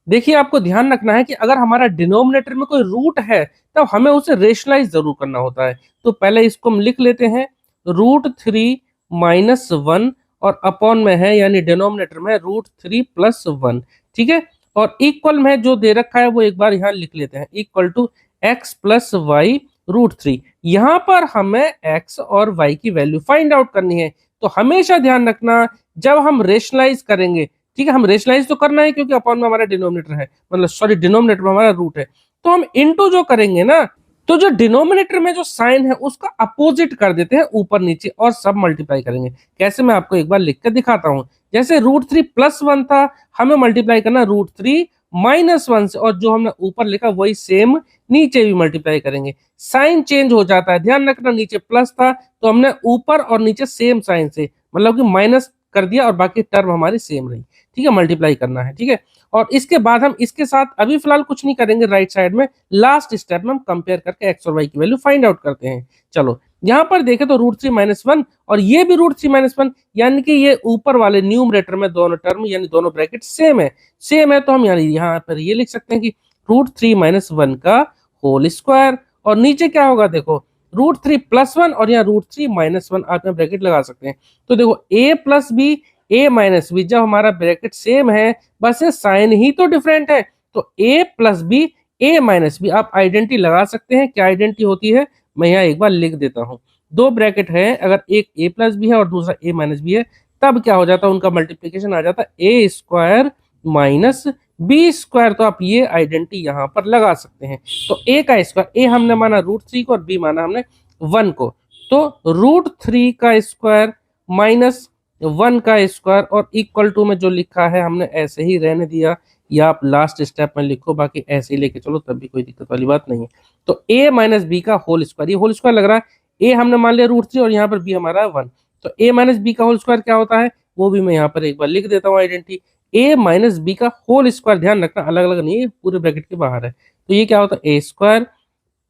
देखिए आपको ध्यान रखना है कि अगर हमारा डिनोमिनेटर में कोई रूट है तब हमें उसे रेशनलाइज जरूर करना होता है। तो पहले इसको हम लिख लेते हैं √3 - 1 और अपॉन में है यानी डिनोमिनेटर में √3 + 1। ठीक है, और इक्वल में जो दे रखा है वो एक बार यहाँ लिख लेते हैं, इक्वल टू x + y√3। यहाँ पर हमें x और y की वैल्यू फाइंड आउट करनी है। तो हमेशा ध्यान रखना जब हम रेशनलाइज करेंगे, ठीक है, हम रेशनलाइज तो करना है क्योंकि अपॉन में हमारा डिनोमिनेटर है, मतलब सॉरी डिनोमिनेटर में हमारा रूट है, तो हम इनटू जो करेंगे ना, तो जो डिनोमिनेटर में जो साइन है उसका अपोजिट कर देते हैं ऊपर नीचे और सब मल्टीप्लाई करेंगे। कैसे, मैं आपको एक बार लिख कर दिखाता हूं। जैसे √3 + 1 था, हमें मल्टीप्लाई करना √3 - 1 से, और जो हमने ऊपर लिखा वही सेम नीचे भी मल्टीप्लाई करेंगे। साइन चेंज हो जाता है, ध्यान रखना, नीचे प्लस था तो हमने ऊपर और नीचे सेम साइन से मतलब कि माइनस कर दिया और बाकी टर्म हमारी सेम रही। ठीक है, मल्टीप्लाई करना है। ठीक है, और इसके बाद हम इसके साथ अभी फिलहाल कुछ नहीं करेंगे, राइट साइड में लास्ट स्टेप में हम कंपेयर करके एक्स और वाई की वैल्यू फाइंड आउट करते हैं। चलो यहाँ पर देखें तो √3 - 1 और ये भी √3 - 1, यानी कि ये ऊपर वाले न्यूमरेटर में दोनों टर्म यानी दोनों ब्रैकेट सेम है तो हम यहाँ पर ये लिख सकते हैं कि √3 - 1 का होल स्क्वायर, और नीचे क्या होगा देखो √3 + 1 और यहाँ √3 - 1 आप यहाँ ब्रैकेट लगा सकते हैं। तो देखो a + b a - b, जब हमारा ब्रैकेट सेम है बस ये साइन ही तो डिफरेंट है, तो a + b a - b आप आइडेंटिटी लगा सकते हैं। क्या आइडेंटिटी होती है, मैं यहाँ एक बार लिख देता हूँ। दो ब्रैकेट है, अगर एक a + b है और दूसरा a - b है, तब क्या हो जाता है, उनका मल्टीप्लीकेशन आ जाता है a² - b²। तो आप ये आइडेंटिटी यहाँ पर लगा सकते हैं। तो a का स्क्वायर, a हमने माना √3 को और b माना हमने 1 को, तो √3 का स्क्वायर -1 का स्क्वायर और इक्वल टू में जो लिखा है हमने ऐसे ही रहने दिया, या आप लास्ट स्टेप में लिखो, बाकी ऐसे ही लेके चलो तब भी कोई दिक्कत वाली बात नहीं है। तो a - b का होल स्क्वायर, ये होल स्क्वायर लग रहा है, a हमने मान लिया √3 और यहाँ पर b हमारा 1, तो a - b का होल स्क्वायर क्या होता है वो भी मैं यहाँ पर एक बार लिख देता हूँ आइडेंटिटी। a - b का होल स्क्वायर, ध्यान रखना अलग अलग नहीं है, पूरे ब्रैकेट के बाहर है, तो ये क्या होता है a²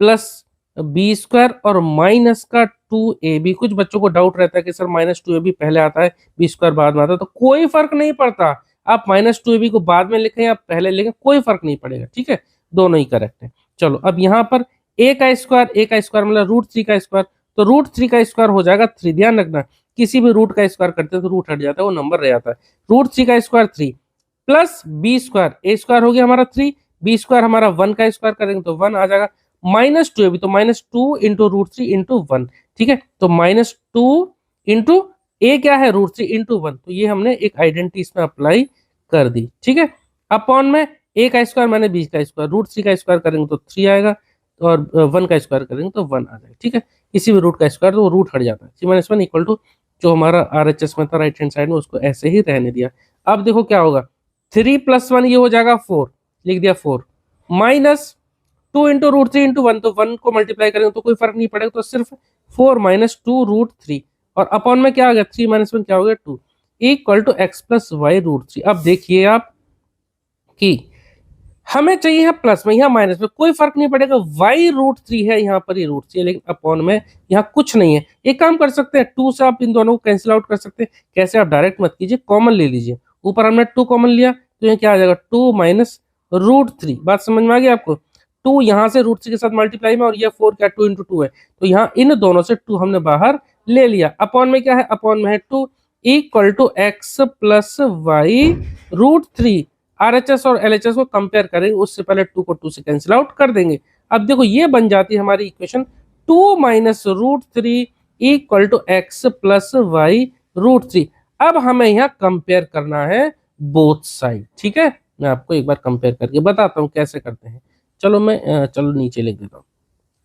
+ b² और माइनस का 2ab। कुछ बच्चों को डाउट रहता है कि सर -2ab पहले आता है b² बाद में आता है, तो कोई फर्क नहीं पड़ता, आप -2ab को बाद में लिखें या पहले लिखें कोई फर्क नहीं पड़ेगा। ठीक है, दोनों ही करेक्ट है। चलो अब यहाँ पर a का स्क्वायर मतलब √3 का स्क्वायर, तो √3 का स्क्वायर हो जाएगा 3। ध्यान रखना किसी भी रूट का स्क्वायर करते हैं तो रूट हट जाता है, वो नंबर रह जाता है। √3 का स्क्वायर 3 प्लस b², a² हो गया हमारा 3, b² हमारा 1 का स्क्वायर करेंगे तो 1 आ जाएगा, -2ab तो -2 × √3 × 1। ठीक है, तो -2 × a क्या है √3 × 1, तो ये हमने एक आइडेंटिटी इसमें अप्लाई कर दी। ठीक है, अपॉन में a का स्क्वायर माने b का स्क्वायर, √3 का स्क्वायर करेंगे तो 3 आएगा और 1 का स्क्वायर करेंगे तो 1 आ जाएगा। ठीक है, किसी भी रूट का स्क्वायर तो वो रूट हट जाता है। c - 1 इक्वल टू जो हमारा RHS में था राइट हैंड साइड में उसको ऐसे ही रहने दिया। अब देखो क्या होगा, 3 + 1 ये हो जाएगा 4, लिख दिया 4, -2 × √3 × 1, तो 1 को मल्टीप्लाई करेंगे तो कोई फर्क नहीं पड़ेगा, तो सिर्फ 4 - 2 √3 और अपॉन में क्या आ गया 3 - 1 क्या हो गया 2 इक्वल टू x + y√3। अब देखिए आप कि हमें चाहिए यहाँ प्लस में यहाँ माइनस में कोई फर्क नहीं पड़ेगा, y√3 है यहाँ पर ये √3 है, लेकिन अपॉन में यहाँ कुछ नहीं है। एक काम कर सकते हैं, 2 से आप इन दोनों को कैंसिल आउट कर सकते हैं। कैसे, आप डायरेक्ट मत कीजिए, कॉमन ले लीजिए। ऊपर हमने 2 कॉमन लिया तो यहाँ क्या आ जाएगा 2 - √3। बात समझ में आ गई आपको, 2 यहाँ से √3 के साथ मल्टीप्लाई में और ये 4 क्या 2 × 2 है, तो यहाँ इन दोनों से 2 हमने बाहर ले लिया। अपॉन में क्या है, अपॉन में है 2 equal to x + y√3। RHS और LHS को कंपेयर करेंगे, उससे पहले 2 को 2 से कैंसिल आउट कर देंगे। अब देखो ये बन जाती है हमारी equation 2 - √3 equal to x + y√3। अब हमें यहाँ कंपेयर करना है बोथ साइड। ठीक है, मैं आपको एक बार कंपेयर करके बताता हूँ कैसे करते हैं। चलो मैं चलो नीचे लिख देता हूँ,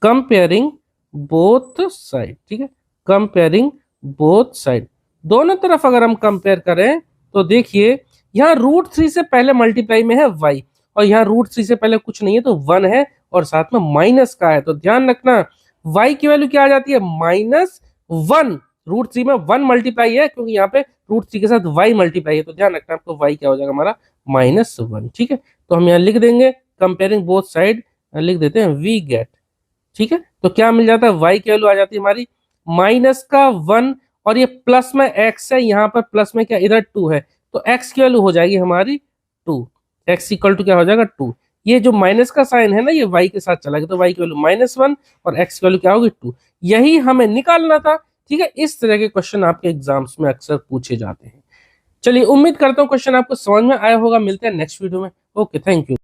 कंपेयरिंग बोथ साइड। ठीक है, कंपेयरिंग बोथ साइड, दोनों तरफ अगर हम कंपेयर करें तो देखिए यहाँ √3 से पहले मल्टीप्लाई में है y और यहाँ √3 से पहले कुछ नहीं है तो 1 है और साथ में माइनस का है, तो ध्यान रखना y की वैल्यू क्या आ जाती है -1। √3 में 1 मल्टीप्लाई है क्योंकि यहाँ पे √3 के साथ y मल्टीप्लाई है, तो ध्यान रखना आपको y क्या हो जाएगा हमारा -1। ठीक है, तो हम यहाँ लिख देंगे कंपेयरिंग बोथ साइड, लिख देते हैं वी गेट। ठीक है, तो क्या मिल जाता है, y की वैल्यू आ जाती है हमारी -1 और ये प्लस में x है, यहाँ पर प्लस में क्या इधर 2 है, तो x की वैल्यू हो जाएगी हमारी 2। x इक्वल टू क्या हो जाएगा 2। ये जो माइनस का साइन है ना ये y के साथ चला गया तो y की वैल्यू -1 और x की वैल्यू क्या होगी 2। यही हमें निकालना था। ठीक है, इस तरह के क्वेश्चन आपके एग्जाम्स में अक्सर पूछे जाते हैं। चलिए, उम्मीद करता हूँ क्वेश्चन आपको समझ में आया होगा। मिलते हैं नेक्स्ट वीडियो में। Okay, thank you.